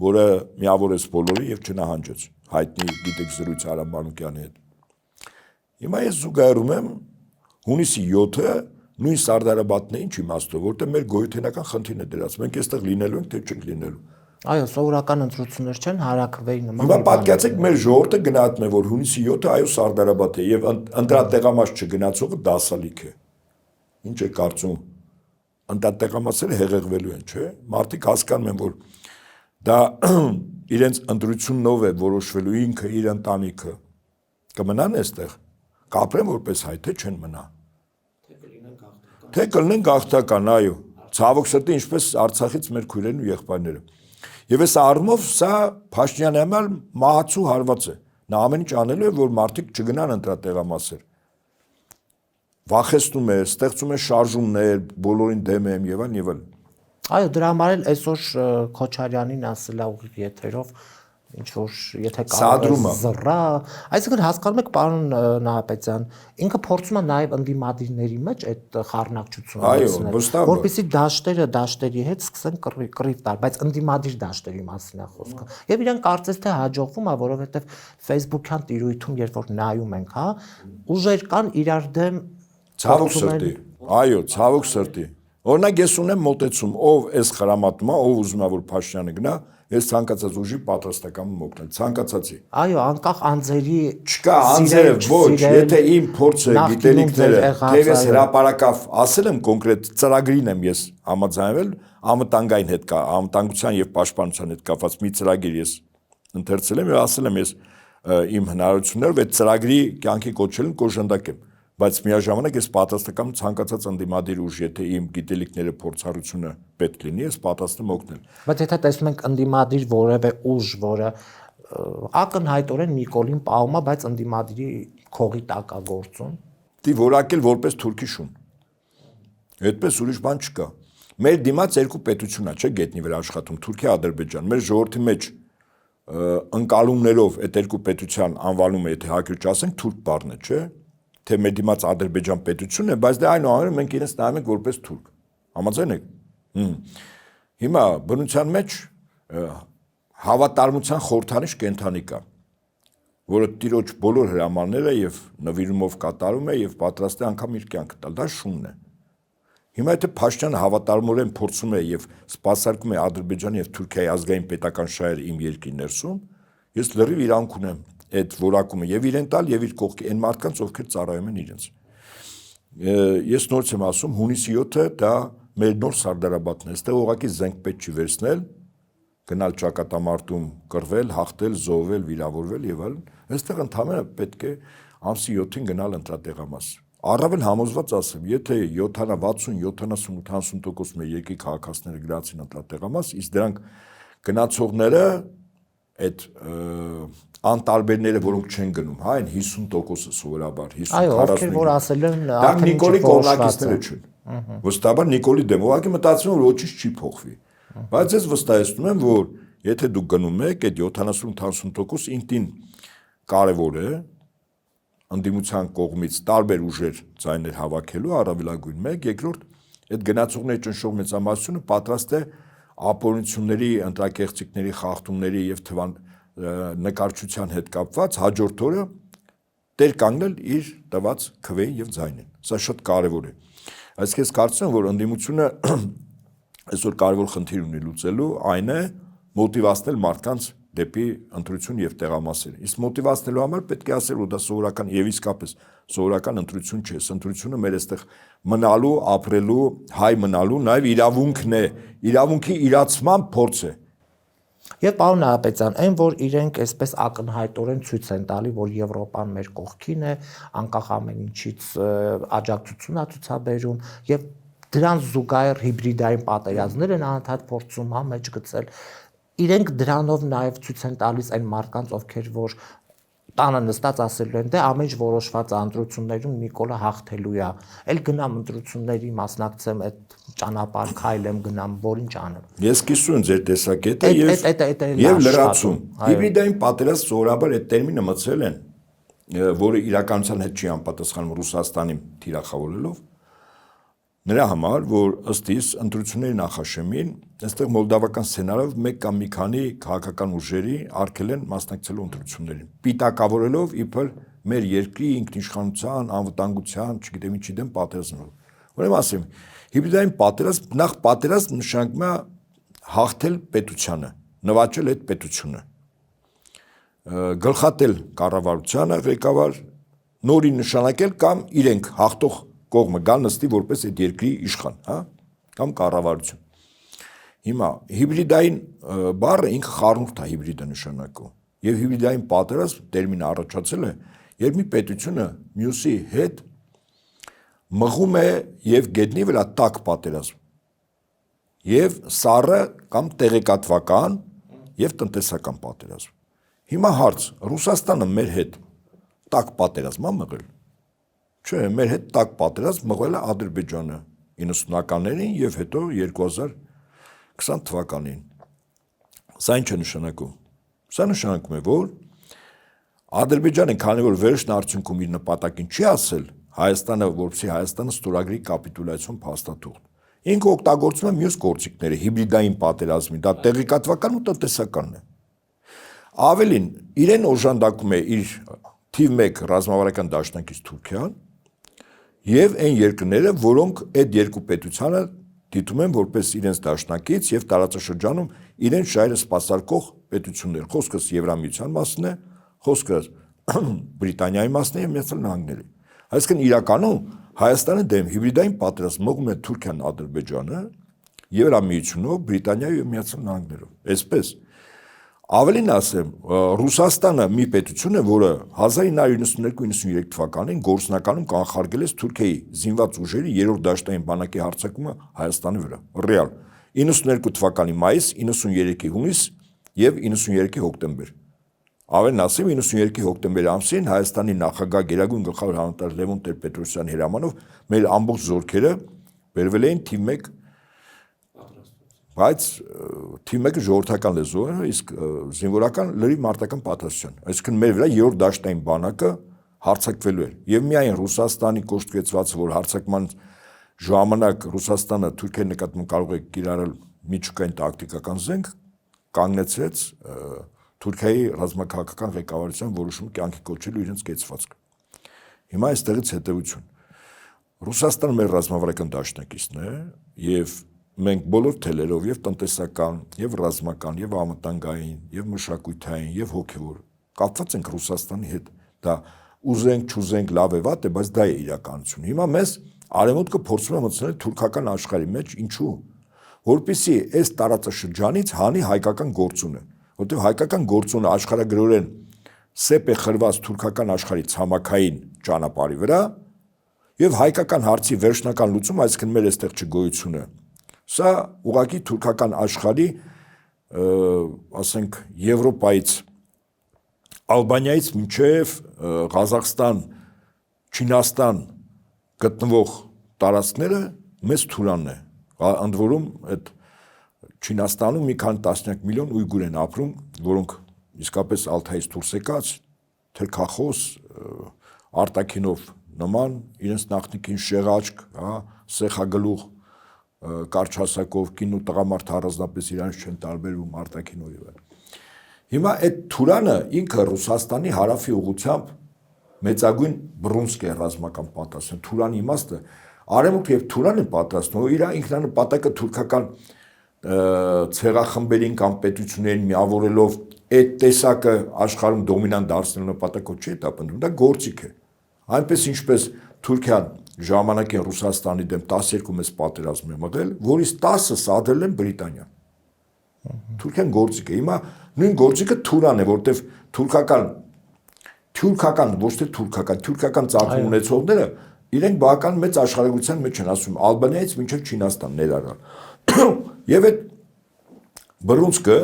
որը միավորեց բոլորը եւ չնահանջեց հայտնի գիտեք զրույց Արամ Մանուկյանի հետ։ Հիմա ես զուգահեռում եմ հունիսի 7-ը նույն Սարդարաբադն է ինչ իմաստով, որտեղ մեր գոյութենական խնդիրն է դրած։ Մենք այստեղ լինելու ենք, թե չենք լինելու։ Այո, սովորական ընտրություններ չեն հարակվեի նման։ Հիմա պատկերացեք մեր ժողովուրդը գնահատում է, որ հունիսի 7-ը այո Սարդարաբադ է եւ ընտրատեղամաս չգնացողը դասալիք է։ Ինչ է կարծում։ Ընտրատեղամասերը հեղեղվելու են, չէ՞։ Մարդիկ հասկանում են, որ դա իրենց ընտրություննով է որոշվելու ինքը իր ընտանիքը։ Կմնան այստեղ, կապրեն որպես հայ, թե չեն մնա։ Թե կլինեն գաղթական, այո։ Ցավոք սրտի, ինչպես Արցախից մեր քույրերն ու եղբայրները։ Եվ այս առումով սա Փաշինյանի համար մահացու հարված է։ Նա ամեն ինչ անելու է, որ մարդիկ չգնան ընտրատեղամասեր։ Վախեցնում է, ստեղծում է շարժումներ, բոլորին դեմ եմ եւ այլն եւ այլն։ Այո, դրա համար էլ այսօր Քոչարյանին ասելա ուղիղ եթերով ինչ որ եթե կարող է զռա, այսինքն հասկանում եք պարոն Նահապետյան, ինքը փորձում է նաև ընդդիմադիրների մեջ այդ խառնակցությունը լցնել, որպեսզի դաշտերի հետ սկսեն կռիվ տալ, բայց ընդդիմադիր դաշտերի մասին է խոսքը։ Եվ իրեն կարծես թե հաջողվում է, որովհետև Facebook-յան տիրույթում երբ որ նայում ենք, հա, ուժեր կան իրար դեմ ցավոք սրտի։ Այո, ցավոք սրտի։ Օրինակ ես ունեմ մոտեցում, ով էս խրամատում է, ով ուզում է որ Փաշինյանը գնա, ես ցանկացած ուժի պատրաստական մոկնել, ցանկացածի։ Այո, անկախ անձերի չկա անձերը ոչ, եթե իմ փորձը, գիտելիքները, թեւս հրապարակավ, ասել եմ կոնկրետ ծրագրին եմ ես համաձայնվել, անվտանգային հետ կա, անվտանգության եւ պաշտպանության հետ կապված մի ծրագիր ես ընթերցել եմ եւ ասել եմ ես իմ հնարավորություններով այդ ծրագրի կյանքի կոչելն կոժանդակ եմ, բայց միաժամանակ ես պատրաստական ցանկացած ընդդիմադիր ուժ, եթե իմ գիտելիքները, փորձառությունը պետք լինի, ես պատրաստ եմ օգնել։ Բայց եթե տեսնում ենք ընդդիմադիր որևէ ուժ, որը ակնհայտորեն Նիկոլին պահում է, բայց ընդդիմադիրի քողի տակ է գործում, դի որակել որպես թուրքի շուն։ Այդպես ուրիշ բան չկա։ Մեր դիմաց երկու պետություն է, չէ՞, գետնի վրա աշխատում, Թուրքիա, Ադրբեջան։ Մեր ժողովրդի մեջ ընկալումներով այդ երկու պետության անվանումը, եթե հակիրճ ասենք, թուրք բառն է, չէ՞։ Թե մեր դիմաց Ադրբեջան պետությունն է, բայց դա այնուամենայնիվ մենք իրենց նայում ենք որպես թուրք։ Համաձայն եք։ Հիմա բնության մեջ հավատարմության խորհրդանիշ կենթանի կա, որը տիրոջ բոլոր հրամանները եւ նվիրումով կատարում է եւ պատրաստ է անգամ իր կյանքը տալ, դա շունն է։ Հիմա եթե Փաշինյանը հավատարմորեն փորձում է եւ սպասարկում է Ադրբեջանի եւ Թուրքիայի ազգային պետական շահերը իմ երկրի ներսում, ես լրիվ իրանք ունեմ այդ որակումը եւ իրեն տալ եւ իր կողքի այն մարդկանց, ովքեր ծառայում են իրենց։ Ես նորից եմ ասում, հունիսի 7-ը դա մեր նոր Սարդարաբադն է, այստեղ ուղղակի զենք պետք չի վերցնել, գնալ ճակատամարտում կռվել, հաղթել, զոհվել, վիրավորվել եւ այլն, այստեղ ընդհանրապես պետք է ամսի 7-ին գնալ ընտրատեղամաս։ Առավել համոզված ասեմ, եթե 60, 70, 80% մեր երկրի քաղաքացիները գնացին ընտրատեղամաս, իսկ դրանք գնացողները այդ անտարբերները, որոնք չեն գնում, հա, այն 50%-ը սովորաբար, 50-40%։ Այո, ովքեր որ ասել են, դա Նիկոլի կողմնակիցները չեն։ Վստահաբար Նիկոլի դեմ, ուղղակի մտածում եմ, որ ոչինչ չի փոխվի։ Բայց ես վստահեցնում եմ, որ եթե դուք գնում եք, այդ 70-80% ինքնին կարևոր է ընդդիմության կողմից տարբեր ուժեր ձայներ հավաքելու, առավելագույն մեկ, երկրորդ, այդ գնացողների ճնշող մեծամասնությունը պատրաստ է ապօրինությունների, ընտրակեղծիքների, խախտումների եւ նկարչության հետ կապված հաջորդ օրը տեր կանգնել իր տված քվեին եւ ձայնին։ Սա շատ կարեւոր է։ Այսինքն ես կարծում եմ, որ ընդդիմությունը այսօր կարևոր խնդիր ունի լուծելու, այն է մոտիվացնել մարդկանց դեպի ընտրություն եւ տեղամասեր։ Իսկ մոտիվացնելու համար պետք է ասել, որ դա սովորական եւ իսկապես սովորական ընտրություն չէ։ Ընտրությունը մեր այստեղ մնալու, ապրելու, հայ մնալու նաեւ իրավունքն է, իրավունքի իրացման փորձ է։ Եվ պարոն Նահապետյան, այն որ իրենք այսպես ակնհայտորեն ցույց են տալի, որ Եվրոպան մեր կողքին է, անկախ ամեն ինչից աջակցություն է ցուցաբերում եւ դրան զուգահեռ հիբրիդային պատերազմներ են անընդհատ փորձում մեջ գցել։ Իրենք դրանով նաեւ ցույց են տալիս այն մարդկանց, ովքեր որ տանը նստած ասելու են, դե ամեն ինչ որոշված ընտրություններում Նիկոլը հաղթելու է։ Էլ գնամ ընտրությունների մասնակցեմ, այդ ճանապարհ քայլեմ, գնամ, որ ինչ անեմ։ Ես կիսում եմ ձեր տեսակետը եւ լրացում։ Հիբրիդային պատերազմ սովորաբար այդ տերմինը մտցել են, որը իրականության հետ չի համապատասխանում Ռուսաստանի թիրախավորելով։ Նրա համար, որ ըստ իս ընտրությունների նախաշեմին, այստեղ մոլդավական սցենարով մեկ կամ մի քանի քաղաքական ուժերի արգել են մասնակցելու ընտրություններին, պիտակավորելով իբր մեր երկրի ինքնիշխանության, անվտանգության, չգիտեմ ինչի դեմ պատերազմով։ Ուրեմն ասեմ, հիբրիդային պատերազմ նախ պատերազմ նշանակում է հաղթել պետությանը, նվաճել այդ պետությունը, գլխատել կառավարությանը, ղեկավար նորին նշանակել կամ իրենք հաղթող կողմը գալ նստի որպես այդ երկրի իշխան, հա, կամ կառավարություն։ Հիմա հիբրիդային բառը ինքը խառնուրդ է հիբրիդը նշանակում։ Եվ հիբրիդային պատերազմ տերմինը առաջացել է, երբ մի պետությունը մյուսի հետ մղում է եւ գետնի վրա տաք պատերազմ։ Եվ սառը կամ տեղեկատվական եւ տնտեսական պատերազմ։ Հիմա հարց, Ռուսաստանը մեր հետ տաք պատերազմ է մղել։ Չէ, մեր հետ տաք պատերազմ մղել է Ադրբեջանը 90-ականներին եւ հետո 2020 թվականին։ Սա ինչ է նշանակում։ Սա նշանակում է, որ Ադրբեջանը, քանի որ վերջն արդյունքում իր նպատակին չի ասել Հայաստանը, որպեսզի Հայաստանը ստորագրի կապիտուլյացիոն փաստաթուղթ, ինքը օգտագործում է մյուս գործիքները, հիբրիդային պատերազմի, դա տեղեկատվական ու տնտեսականն է։ Ավելին, իրեն օժանդակում է իր թիվ 1 ռազմավարական դաշնակից Թուրքիան եւ այն երկրները, որոնք այդ երկու պետությանը դիտում են որպես իրենց դաշնակից եւ տարածաշրջանում իրենց շահերը սպասարկող պետություններ։ Խոսքս Եվրամիության մասն է, խոսքս Բրիտանիայի մասն է եւ Միացյալ Նահանգների։ Այսինքն իրականում Հայաստանը դեմ հիբրիդային պատերազմ մղում է Թուրքիան, Ադրբեջանը, Եվրամիությունով, Բրիտանիայով եւ Միացյալ Նահանգներով։ Այսպես Ավելին ասեմ, Ռուսաստանը մի պետություն է, որը 1992-93 թվականին գործնականում կանխարգելեց Թուրքիայի զինված ուժերի 3-րդ դաշտային բանակի հարձակումը Հայաստանի վրա։ Ռեալ 92 թվականի մայիս, 93-ի հունիս եւ 93-ի հոկտեմբեր։ Ավելին ասեմ, 92-ի հոկտեմբերի ամսին Հայաստանի նախագահ Գերագույն գլխավոր հրամանատար Լևոն Տեր-Պետրոսյանի հրամանով մեր ամբողջ զորքերը բերվել էին թիվ 1 բայց թիվ 1-ը ժողովրդական լեզու է, իսկ զինվորական լրիվ մարտական պատասխան։ Այսինքն մեր վրա 3-րդ դաշտային բանակը հարձակվելու էր։ Եվ միայն Ռուսաստանի կոշտկեցված, որ հարձակման ժամանակ Ռուսաստանը Թուրքիայի նկատմամբ կարող է կիրառել միջուկային տակտիկական զենք, կանգնեցրեց Թուրքիայի ռազմաքաղաքական ղեկավարության որոշումը կյանքի կոչելու իրենց կեցվածքը։ Հիմա այստեղից հետևություն։ Ռուսաստանը մեր ռազմավարական դաշնակիցն է եւ մենք բոլոր թելերով եւ տնտեսական, եւ ռազմական, եւ անվտանգային, եւ մշակութային, եւ հոգեվոր կապված ենք Ռուսաստանի հետ։ Դա ուզենք, չուզենք, լավ է, վատ է, բայց դա է իրականություն։ Հիմա մեզ արևմուտքը փորձում է մտցնել թուրքական աշխարհի մեջ, ինչու՞։ Որպեսզի այս տարածաշրջանից հանի հայկական գործունը, որտեղ հայկական գործունը աշխարհագրորեն սեպ է խրված թուրքական աշխարհի ցամաքային ճանապարհի վրա եւ հայկական հարցի վերջնական լուծում, այսինքն մեր այստեղ չգոյությունը Սա ուղղակի թուրքական աշխարհի, ասենք, Եվրոպայից, Ալբանիայից մինչև Ղազախստան, Չինաստան գտնվող տարածքները մեծ թուրանն է։ Ընդ որում այդ Չինաստանում մի քանի տասնյակ միլիոն ույգուր են ապրում, որոնք իսկապես Ալթայից դուրս եկած, թրքախոս, արտաքինով նման, իրենց նախնիկին շեղաճք, սեխագլուխ կարճ-հասակով կին ու տղամարդ առանձնապես իրանց չեն տարբերվում արտաքինով եւ այլն։ Հիմա այդ թուրանը ինքը Ռուսաստանի հարավի ուղությամբ մեծագույն բռունցք է ռազմական պատասխան։ Թուրանի իմաստը արևմուտքը եւ Թուրանը պատասխանում իր ինքնանպատակը թուրքական ցեղախմբերին կամ պետություններին միավորելով այդ տեսակը աշխարհում դոմինանտ դարձնելու նպատակով չի տապնդում, դա գործիք է։ Այնպես ինչպես Թուրքիան ժամանակին Ռուսաստանի դեմ 12 մեծ պատերազմ է մղել, որից 10-ը սադրել են Բրիտանիան։ Թուրքիան գործիք է։ Հիմա նույն գործիքը Թուրան է, որտեվ թուրքական ոչ թե թուրքական ծագում ունեցողները իրենք բավական մեծ աշխարհագրության մեջ են ասում Ալբանիայից մինչև Չինաստան ներառյալ։ Եվ այդ բռունցքը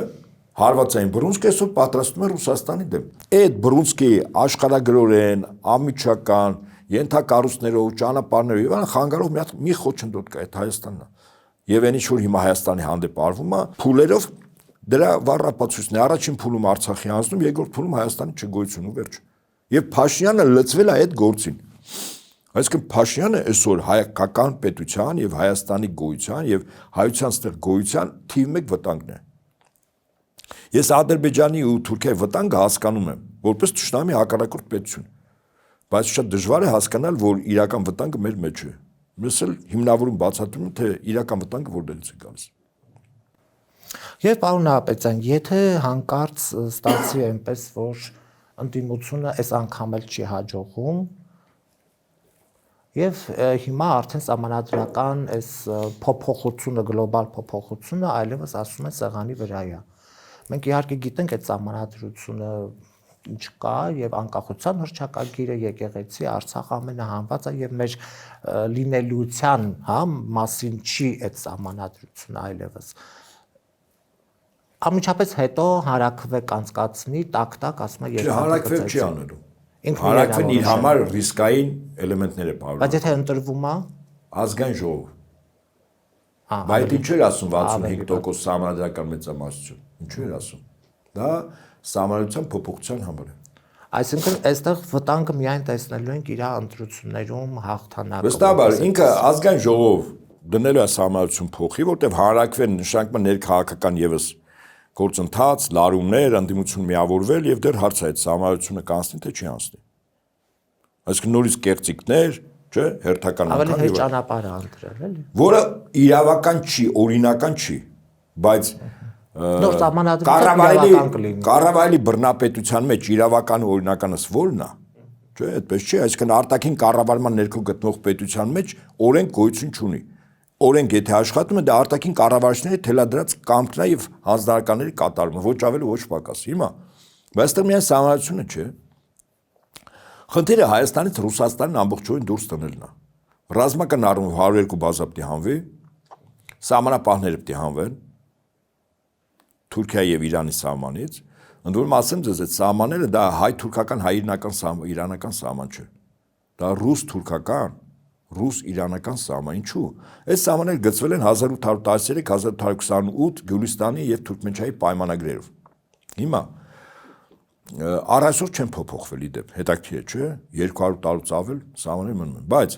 հարվածային բռունցքը այսօր պատրաստում է Ռուսաստանի դեմ։ Այդ բռունցքի աշխարհագրորեն, ամիջական, ենթակառույցներով, ճանապարհներով եւ այլն խանգարող մի խոչընդոտ կա այդ Հայաստանն է։ Եվ այն ինչ որ հիմա Հայաստանի հանդեպ արվում է, փուլերով դրա վառապացույցն է։ Առաջին փուլում Արցախի հանձնում, երկրորդ փուլում Հայաստանի չգոյություն ու վերջ։ Եվ Փաշինյանը լծվել է այդ գործին։ Այսինքն Փաշինյանը այսօր հայկական պետության եւ Հայաստանի գոյության եւ հայության ստեղ գոյության թիվ 1 վտանգն է։ Ես Ադրբեջանի ու Թուրքիայի վտանգը հասկանում եմ, որպես ճշտամի հակառակորդ պետություն, բայց շատ դժվար է հասկանալ, որ իրական վտանգը մեր մեջ է։ Ես էլ հիմնավորում բացատրում եմ, թե իրական վտանգը որտեղից է գալիս։ Եվ պարոն Նահապետյան, եթե հանկարծ ստացվի այնպես, որ ընդդիմությունը այս անգամ էլ չի հաջողում, եւ հիմա արդեն սահմանադրական այս փոփոխությունը, գլոբալ փոփոխությունը այլևս ասում են սեղանի վրա է։ Մենք իհարկե գիտենք այդ սահմանադրությունը ինչ կա եւ անկախության հռչակագիրը, եկեղեցի, Արցախ ամենահանվածը եւ մեր լինելիության, մասին չի այդ սահմանադրությունը այլևս։ Ամիջապես հետո հարակվեք անցկացնի, տակ-տակ ասում է հարակվեք չի անելու։ Հարակվեն իր համար ռիսկային էլեմենտներ է բավարարում։ Բայց եթե ընտրվում է ազգային ժողով։ Բայց ինչու էր ասում 65% սահմանադրական մեծամասնություն։ Ինչու էր ասում։ Դա սահմանադրության փոփոխության համար է։ Այսինքն այստեղ վտանգը միայն տեսնելու ենք իր ընտրություններում հաղթանակը։ Վստահաբար ինքը ազգային ժողով դնելու է սահմանադրություն փոխի, որտեղ հարակվեն նշանակում ներքաղաքական եւս գործընթաց, լարումներ, ընդդիմություն միավորվել եւ դեռ հարց է այդ սահմանադրությունը կանցնի թե չի անցնի։ Այսինքն նորից կեղծիքներ, չէ, հերթական անգամ ավելի ճանապարհ է ընտրել, էլի։ Որը իրավական չի, օրինական չի, բայց նոր սահմանադրություն կառավարելի բռնապետության մեջ իրավական ու օրինականս ո՞րն է, չէ, այդպես չի, այսինքն արտաքին կառավարման ներքո գտնվող պետության մեջ օրենք գոյություն չունի։ Օրենք եթե աշխատում է, դա արտաքին կառավարիչների թելադրած կամքն է եւ հանձնարարականների կատարումը, ոչ ավելի ոչ պակաս։ Հիմա, բայց այստեղ միայն սահմանադրությունը չէ։ Խնդիրը Հայաստանից Ռուսաստանն ամբողջովին դուրս տնելն է։ Ռազմական առումով 102 բազա պետք է հանվի, սահմանապահները պետք է հանվեն Թուրքիայի եւ Իրանի սահմանից, ընդ որում ասեմ ձեզ, այդ սահմանները դա հայ-թուրքական, հայ-իրանական սահման չէ։ Դա ռուս-թուրքական, ռուս-իրանական սահման։ Ինչու՞։ Այս սահմանները գծվել են 1813-1828 Գյուլիստանի եւ Թուրքմենչայի պայմանագրերով։ Հիմա առայսօր չեն փոփոխվել իդեպ, հետաքրքիր է, չէ՞, 200 տարուց ավել սահմանները մնում են, բայց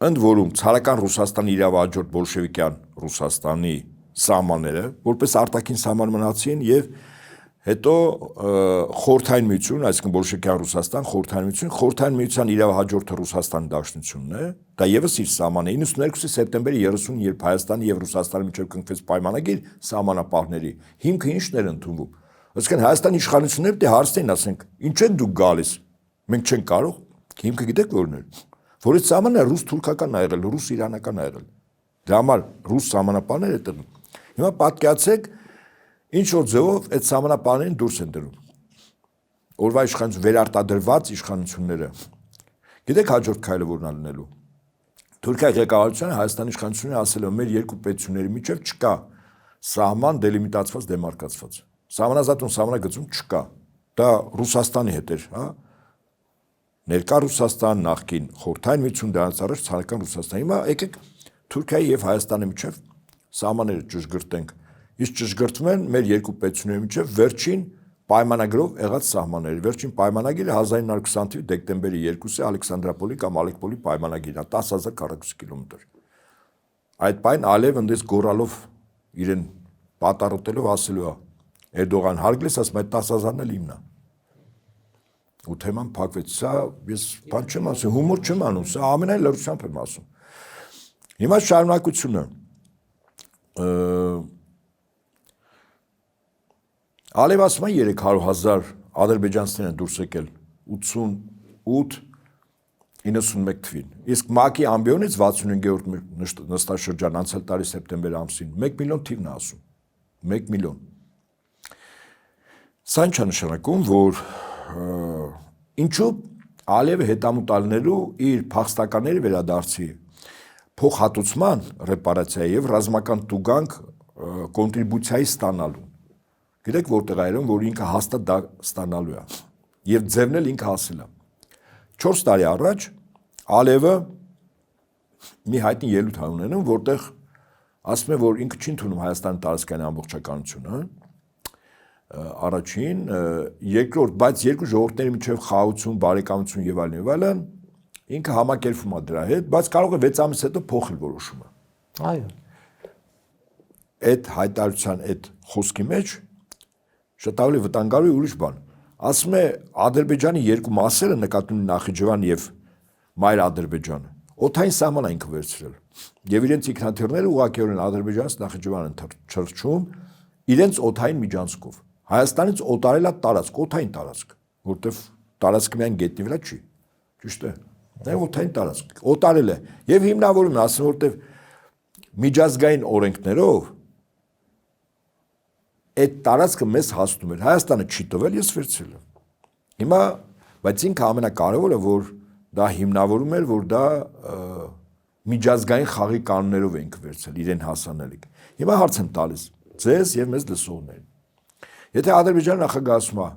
ընդ որում ցարական Ռուսաստանի իրավահաջորդ բոլշևիկյան Ռուսաստանի սահմանները, որպես արտաքին սահման մնացին եւ հետո Խորհրդային միություն, այսինքն բոլշևիկյան Ռուսաստան, Խորհրդային միության իրավահաջորդը Ռուսաստանի Դաշնությունն է, դա եւս իր սահմանն է 92 սեպտեմբերի 30-ին, երբ Հայաստանի եւ Ռուսաստանի միջեւ կնքվեց պայմանագիր սահմանապահների, հիմքը ի՞նչն էր ընդունվում։ Այսինքն Հայաստանի իշխանությունները պետք է հարցնեին, ասենք, ինչ են դուք գալիս։ Մենք չենք կարող։ Հիմքը գիտեք որն է։ Որ այդ սահմանը ռուս-թուրքական ա եղել, ռուս-իրանական ա եղել։ Դրա համար ռուս սահմանապահներ է տրվում։ Հիմա պատկերացրեք, ինչ որ ձևով այդ սահմանապահներին դուրս են դրում։ Օրվա իշխանություն վերարտադրված իշխանությունները։ Գիտեք հաջորդ քայլը որն է լինելու։ Թուրքիայի ղեկավարությունը Հայաստանի իշխանությունները ասել են մեր երկու պետությունների միջև չկա սահման դելիմիտացված դեմարկացված։ Սահմանազատում սահմանագծում չկա։ Դա Ռուսաստանի հետ էր, հա։ Ներկա Ռուսաստան, նախկին Խորհրդային միություն, դրանից առաջ ցարական Ռուսաստան։ Հիմա եկեք Թուրքիայի եւ Հայաստանի միջև սահմանները ճշգրտենք։ Իսկ ճշգրտվում են մեր երկու պետությունների միջև վերջին պայմանագրով եղած սահմանները։ Վերջին պայմանագիրը 1920 թվականի դեկտեմբերի 2-ի Ալեքսանդրապոլի կամ Ալեկպոլի պայմանագիրն է, 10,000 քառակուսի կիլոմետր։ Այդ պայն Ալիև ընդես գորալով իրեն պատառոտելով ասելու է Էրդողան հարգլես ասում այդ 10,000-ն էլ իմն է։ Ու թեման փակվեց։ Սա ես բան չեմ ասում, հումոր չեմ անում, սա ամենայն լրությամբ եմ ասում։ Հիմա շարունակությունը Ալիև ասում է 300,000 ադրբեջանցիներ են դուրս եկել 88-91 թվին։ Իսկ ՄԱԿ-ի ամբիոնից 65-րդ նստաշրջան անցյալ տարի սեպտեմբեր ամսին 1 միլիոն թիվն է ասում։ 1 միլիոն։ Սա ինչ է նշանակում, որ ինչու Ալիևը հետամուտալներու իր փախստականների վերադարձի փոխհատուցման ռեպարացիա եւ ռազմական տուգանք կոնտրիբուցիայի ստանալու։ Գիտեք որտեղ այրում, որ ինքը հաստատ դա ստանալու է եւ ձևն էլ ինքը ասել է։ 4 տարի առաջ Ալիևը մի հայտնի ելույթ ունենում, որտեղ ասում է, որ ինքը չի ընդունում Հայաստանի տարածքային ամբողջականությունը, առաջին, երկրորդ, բայց երկու ժողովուրդների միջև խաղաղություն, բարեկամություն եւ այլն, ինքը համակերպվում է դրա հետ, բայց կարող է 6 ամիս հետո փոխել որոշումը։ Այո։ Այդ հայտարարության այդ խոսքի մեջ շատ ավելի վտանգավոր է ուրիշ բան։ Ասում է Ադրբեջանի երկու մասերը նկատում Նախիջևան եւ Մայր Ադրբեջանը օդային սահման են վերցրել եւ իրենց ինքնաթիռները ուղղակիորեն Ադրբեջանից Նախիջևան են թռչում իրենց օդային միջանցքով։ Հայաստանից օտարելա տարածք, օդային տարածք, որտեվ տարածքը միայն գետնի վրա չի։ Ճիշտ է։ Դա օդային տարածք, օտարել է եւ հիմնավորում է, ասում որտեվ միջազգային օրենքներով այդ տարածքը մեզ հասնում էր։ Հայաստանը չի տվել, ես վերցրել եմ։ Հիմա, բայց ինքը ամենակարևորը, որ դա հիմնավորում էր, որ դա միջազգային խաղի կանոններով ենք վերցրել իրեն հասանելիք։ Հիմա հարց եմ տալիս ձեզ եւ մեզ լսողներին։ Եթե Ադրբեջանի նախագահը ասում է,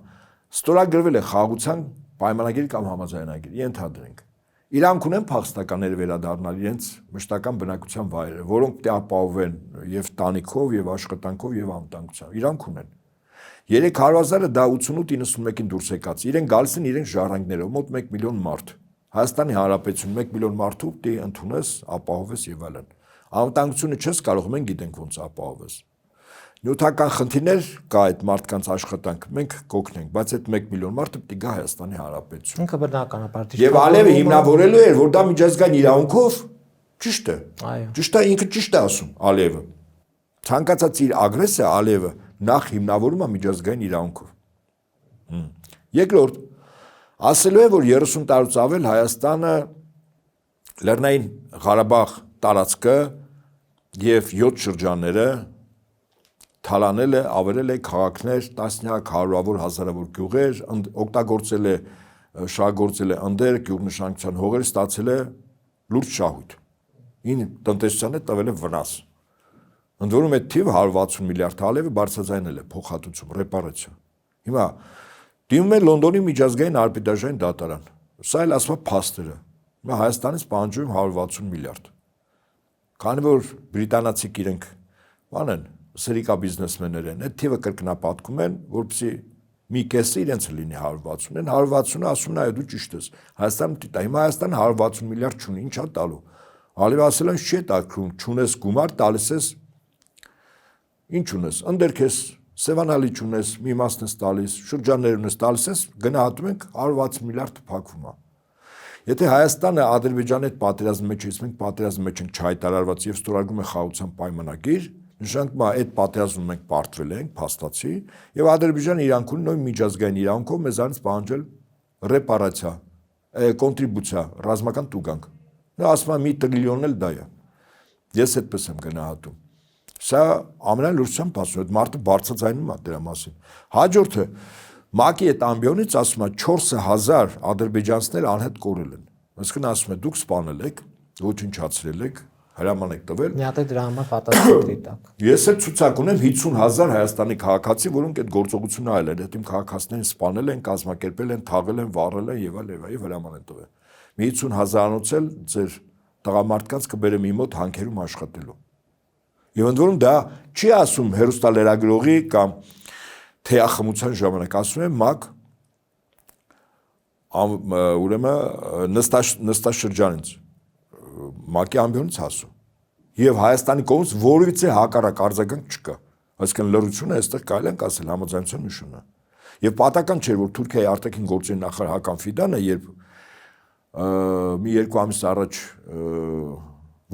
ստորագրվել է խաղաղության պայմանագիր կամ համաձայնագիր, ենթադրենք։ Իրանք ունեն փախստականները վերադառնալ իրենց մշտական բնակության վայրերը, որոնք պետք է ապահովեն եւ տանիքով եւ աշխատանքով եւ անվտանգությամբ։ Իրանք ունեն։ 300,000-ը դա 88-91-ին դուրս եկած։ Իրեն գալիս են իրենց ժառանգներով, մոտ 1 միլիոն մարդ։ Հայաստանի Հանրապետություն 1 միլիոն մարդու պետք է ընդունես, ապահովես եւ այլն։ Անվտանգությունը չես կարող, մենք գիտենք ոնց ապահովես։ Նյութական խնդիրներ կա այդ մարդկանց աշխատանք, մենք կօգնենք, բայց այդ 1 միլիոն մարդը պետք է գա Հայաստանի Հանրապետություն։ Ինքը բնականաբար Եվ Ալիևը հիմնավորելու էր, որ դա միջազգային իրավունքով ճիշտ է։ Այո։ Ճիշտ է, ինքը ճիշտ է ասում Ալիևը։ Ցանկացած իր ագրեսիա Ալիևը նախ հիմնավորում է միջազգային իրավունքով։ Երկրորդ, ասելու է, որ 30 տարուց ավել Հայաստանը Լեռնային Ղարաբաղ տարածքը եւ 7 շրջանները թալանել է, ավերել է քաղաքներ, տասնյակ, հարյուրավոր, հազարավոր գյուղեր, օգտագործել է, շահագործել է ընդեր, գյուղնշանակության հողեր, ստացել է լուրջ շահույթ։ Ին տնտեսությանը տվել է վնաս։ Ընդ որում այդ թիվը 160 միլիարդ Ալիևը բարձրաձայնել է փոխհատուցում, ռեպարացիա։ Հիմա դիմում է Լոնդոնի միջազգային արբիտրաժային դատարան։ Սա էլ ասում է փաստերը։ Հիմա Հայաստանից պահանջում 160 միլիարդ։ Քանի որ բրիտանացիք իրենք բան են սերիկա բիզնեսմեններ են, այդ թիվը կրկնապատկում են, որպեսզի մի կեսը իրենց լինի 160-ն, 160-ը ասում են, այո դու ճիշտ ես։ Հայաստանը դիտա, հիմա Հայաստանը 160 միլիարդ չունի, ինչա տալու։ Ալիևը ասել են, չի տակրում, չունես գումար, տալիս ես ինչ ունես, ընդերք ես, սևանալի չունես, մի մասն ես տալիս, շրջաններ ունես, տալիս ես, գնահատում ենք 160 միլիարդը փակվում է։ Եթե Հայաստանը Ադրբեջանի հետ պատերազմի մեջ է, մենք պատերազմի մեջ ենք չհայտարարված եւ ստորագրում է խաղաղության պայմանագիր, նշանակում է այդ պատերազմում մենք պարտվել ենք, փաստացի, եւ Ադրբեջանը իրանքուն նույն միջազգային իրանքով մեզանից պահանջել ռեպարացիա, կոնտրիբուցիա, ռազմական տուգանք։ Նա ասում է մի տրիլիոնն էլ դա է։ Ես այդպես եմ գնահատում։ Սա ամենալուրջությամբ ասում, այդ մարդը բարձրաձայնում է դրա մասին։ Հաջորդը ՄԱԿ-ի այդ ամբիոնից ասում է 4000 ադրբեջանցիներ անհետ կորել են։ Այսինքն ասում է դուք սպանել եք, ոչնչացրել եք, հրաման եք տվել։ Մի հատ է դրա համար պատասխան տակ։ Ես էլ ցուցակ ունեմ 50000 Հայաստանի քաղաքացի, որոնք այդ գործողությունը այլ են, այդ իմ քաղաքացիներին սպանել են, կազմակերպել են, թաղել են, վառել են եւ այլ հրաման են տվել։ Մի 50000-անոց էլ ձեր տղամարդկանց կբերեմ իմ մոտ հանքերում աշխատելու։ Եվ ընդ որում դա չի ասում հերոստալերագրողի կամ թեախմության ժամանակ, ասում եմ ՄԱԿ ուրեմն նստաշրջանից ՄԱԿ-ի ամբիոնից ասում։ Եվ Հայաստանի կողմից որևիցե հակառակ արձագանք չկա։ Այսինքն լրությունը այստեղ կարելի է ասել համաձայնության նշանը։ Եվ պատահական չէր, որ Թուրքիայի արտաքին գործերի նախարար Հական Ֆիդանը, երբ մի 2 ամիս առաջ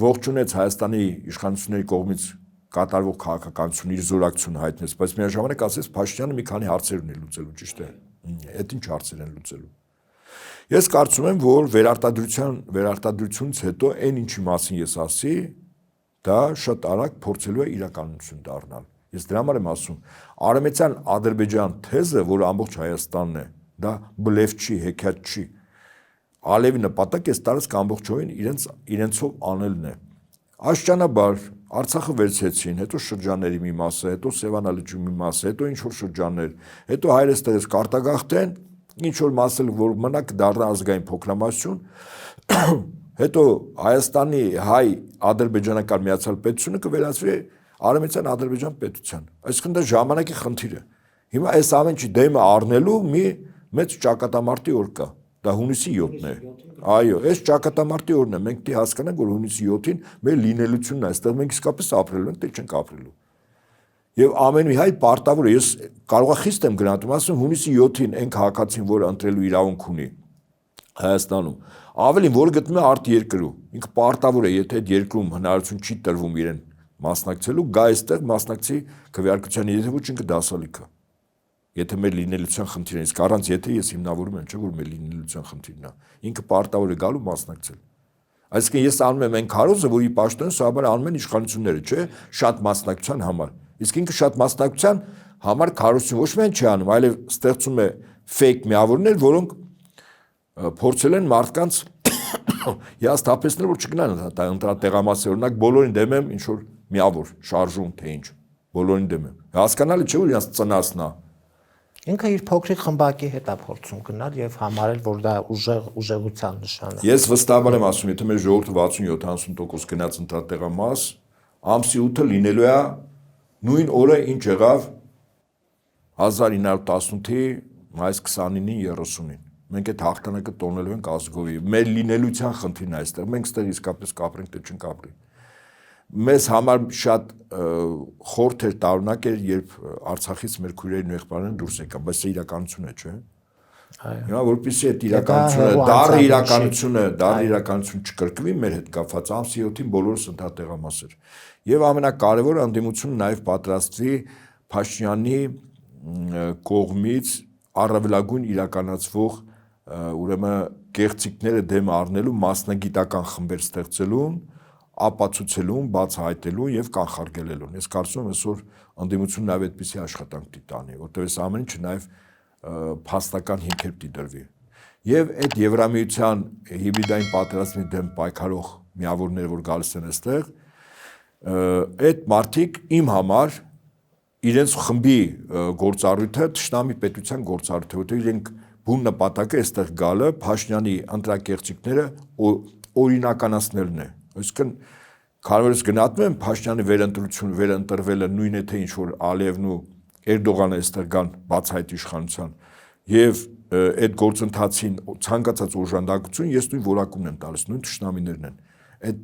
ողջունեց Հայաստանի իշխանությունների կողմից կատարվող քաղաքականություն իր զորակցությունը հայտնեց, բայց միաժամանակ ասեց Փաշինյանը մի քանի հարցեր ունի լուծելու, ճիշտ է։ Այդ ինչ հարցեր են լուծելու։ Ես կարծում եմ, որ վերարտադրությունից հետո այն ինչի մասին ես ասի, դա շատ արագ փորձելու է իրականություն դառնալ։ Ես դրա համար եմ ասում, Արեմեցյան-Ադրբեջան թեզը, որ ամբողջ Հայաստանն է, դա բլեֆ չի, հեքիաթ չի։ Ալիևի նպատակը այս տարածք ամբողջովին իրենցով անելն է։ Աշճանաբար Արցախը վերցեցին, հետո շրջանների մի մասը, հետո Սևանալիճի մի մասը, հետո ինչ որ շրջաններ, հետո հայրս տեղից կարտագաղթեն, ինչ որ մասը որ մնա կդառնա ազգային փոքրամասնություն, հետո Հայաստանի հայ-ադրբեջանական միացյալ պետությունը կվերածվի Արեմեցյան-Ադրբեջան պետության։ Այսինքն դա ժամանակի խնդիր է։ Հիմա այս ամենի դեմը առնելու մի մեծ ճակատամարտի օր կա։ Դա հունիսի 7-ն է։ Այո, այս ճակատամարտի օրն է։ Մենք դի հասկանանք, որ հունիսի 7-ին մեր լինելությունն է, այստեղ մենք իսկապես ապրելու ենք, թե չենք ապրելու։ Եվ ամեն մի հայ պարտավոր է, ես կարողա խիստ եմ գնահատում, ասում հունիսի 7-ին այն քաղաքացին, որը ընտրելու իրավունք ունի Հայաստանում, ավելին որ գտնում է արտերկրում, ինքը պարտավոր է, եթե այդ երկրում հնարավորություն չի տրվում իրեն մասնակցելու, գա այստեղ մասնակցի քվեարկության, եթե ոչ ինքը դասալիք է։ Եթե մեր լինելության խնդիրն է, իսկ առանց եթե ես հիմնավորում եմ, չէ՞ որ մեր լինելության խնդիրն է։ Ինքը պարտավոր է գալու մասնակցել։ Այսինքն ես անում եմ այն քարոզը, որի պաշտոնը սովորաբար անում են իշխանությունները, չէ՞, շատ մասնակցության համար։ Իսկ ինքը շատ մասնակցության համար քարոզություն ոչ միայն չի անում, այլև ստեղծում է ֆեյք միավորներ, որոնք փորձել են մարդկանց հիասթափեցնել, որ չգնան ընտրատեղամասեր, օրինակ բոլորին դեմ եմ ինչ որ միավոր շարժում, թե ինչ, բոլորին դեմ եմ։ Հասկանալի չէ, որ իրաց ծնածն է։ Ինքը իր փոքրիկ խմբակի հետ է փորձում գնալ եւ համարել, որ դա ուժեղության նշան է։ Ես վստահաբար եմ ասում, եթե մեր ժողովուրդը 60-70% գնաց ընտրատեղամաս, ամսի 8-ը լինելու է նույն օրը, ինչ եղավ 1918-ի մայիս 29-ին 30-ին։ Մենք այդ հաղթանակը տոնելու ենք ազգովի։ Մեր լինելության խնդիրն է այստեղ։ Մենք ստեղ իսկապես կապրենք, թե չենք ապրի։ Մեզ համար շատ խորթ էր տարօրինակ էր, երբ Արցախից մեր քույրերն ու եղբայրներն դուրս եկան, բայց սա իրականություն է, չէ՞։ Հիմա որպեսզի այդ իրականությունը, դառը իրականություն չկրկվի մեր հետ կապված, ամսի 7-ին բոլորս ընդհատեղամասեր։ Եվ ամենակարևորը անդիմությունը նաև պատրաստվի Փաշինյանի կողմից առավելագույն իրականացվող ուրեմն կեղծիքները դեմ առնելու մասնագիտական խմբեր ստեղծելուն, ապացուցելուն, բացահայտելուն եւ կանխարգելելուն։ Ես կարծում եմ, այսօր անդիմությունը նաև այդպիսի աշխատանք դի տանի, որտեղ այս ամեն ինչը նաև փաստական հիմքեր դի դրվի։ Եվ այդ Եվրամիության հիբրիդային պատերազմի դեմ պայքարող միավորները, որ գալիս են այստեղ, այդ մարդիկ իմ համար իրենց խմբի գործառույթը թշնամի պետության գործառույթ է, որտեղ իրենք բուն նպատակը այստեղ գալը Փաշինյանի ընտրակեղծիքները օրինականացնելն է։ Այսինքն կարևորս գնահատում եմ Փաշինյանի վերընտրվելը նույն է թե ինչ որ Ալիևն ու Էրդողանը այստեղ գան բացահայտ իշխանության եւ այդ գործընթացին ցանկացած օժանդակություն ես նույն որակումն եմ տալիս, նույն թշնամիներն են։ Այդ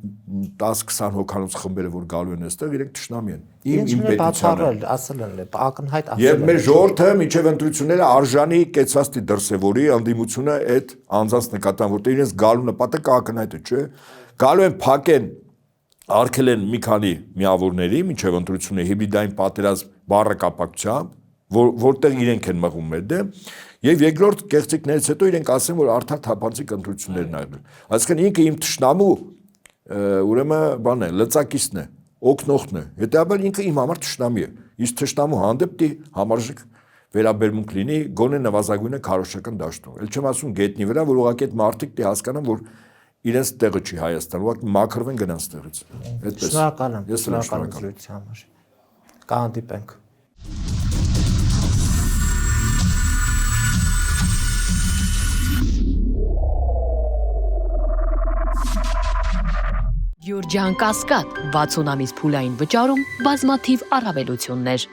10-20 հոգանոց խմբերը որ գալու են այստեղ իրենք թշնամի են։ Իմ պետությանը ասել են, ակնհայտ ասել են։ Եվ մեր ժողովուրդը միջև ընտրությունները արժանի կեցվածի դրսևորի անդիմությունը այդ անձանց նկատմամբ, որտեղ իրենց գալու նպատակը ակնհայտ է, չէ՞։ Գալու են փակեն արկել են մի քանի միավորների միջև ընտրությունը հիբրիդային պատերազմ բառը կապակցությամբ, որտեղ իրենք են մղում մեր դեմ, եւ երկրորդ կեղծիքներից հետո իրենք ասեն, որ արդար թափանցիկ ընտրություններն աղել։ Այսինքն ինքը իմ թշնամու ուրեմն բան է, լծակիցն է, օգնողն է։ Հետեւաբար ինքը իմ համար թշնամի է։ Իսկ թշնամու հանդեպ դի համարժեք վերաբերմունք լինի գոնե նվազագույնը քարոշչական դաշտում։ Էլ չեմ ասում գետնի վրա, որ ուղղակի այդ մարդիկ դի հասկանան, որ իրենց տեղը չի Հայաստան, ուղղակի մաքրվեն գնան ստեղից։ Այդպես։ Շնորհակալ եմ։ Ես շնորհակալ եմ զրույցի համար։ Կհանդիպենք։ Յուրջան Կասկադ 60 ամիս փուլային վճարում բազմաթիվ առավելություններ։